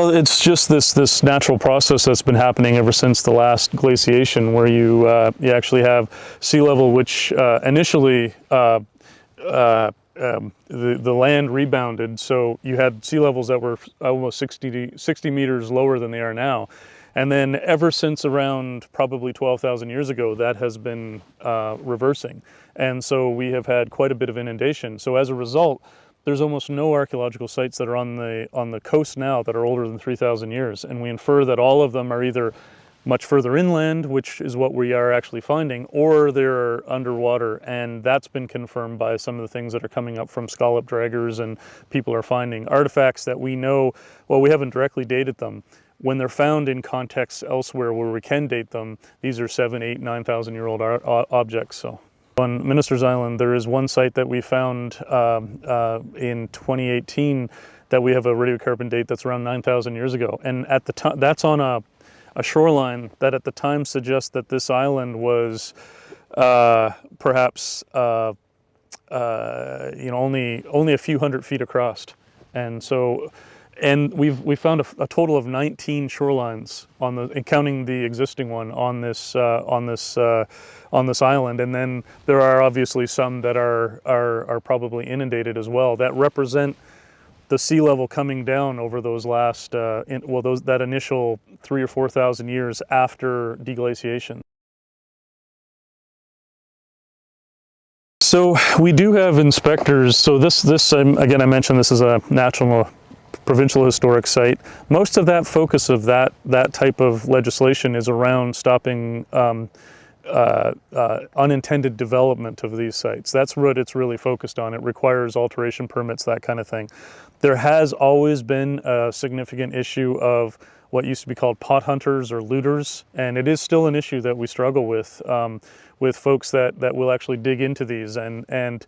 Well, it's just this natural process that's been happening ever since the last glaciation, where you actually have sea level, which initially the land rebounded, so you had sea levels that were almost 60 meters lower than they are now. And then ever since around probably 12,000 years ago, that has been reversing. And so we have had quite a bit of inundation. So as a result, there's almost no archaeological sites that are on the coast now that are older than 3,000 years. And we infer that all of them are either much further inland, which is what we are actually finding, or they're underwater. And that's been confirmed by some of the things that are coming up from scallop draggers, and people are finding artifacts that we know, well, we haven't directly dated them. When they're found in contexts elsewhere where we can date them, these are 7, 8, 9,000 year old objects. So on Minister's Island, there is one site that we found in 2018 that we have a radiocarbon date that's around 9,000 years ago. And at the time, that's on a shoreline that at the time suggests that this island was perhaps only a few hundred feet across. And so, and we found a total of 19 shorelines counting the existing one on this island. And then there are obviously some that are probably inundated as well, that represent the sea level coming down over those last that initial 3,000 or 4,000 years after deglaciation. So we do have inspectors. So this again, I mentioned this is a national provincial historic site. Most of that focus of that type of legislation is around stopping unintended development of these sites. That's what it's really focused on. It requires alteration permits, that kind of thing. There has always been a significant issue of what used to be called pot hunters or looters, and it is still an issue that we struggle with folks that will actually dig into these, and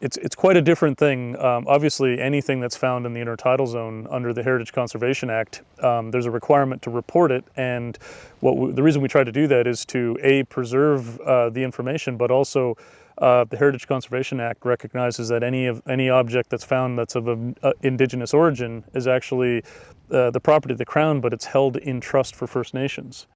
it's quite a different thing. Obviously, anything that's found in the intertidal zone under the Heritage Conservation Act, there's a requirement to report it, and the reason we try to do that is to preserve the information, but also the Heritage Conservation Act recognizes that any object that's found that's of Indigenous origin is actually the property of the Crown, but it's held in trust for First Nations.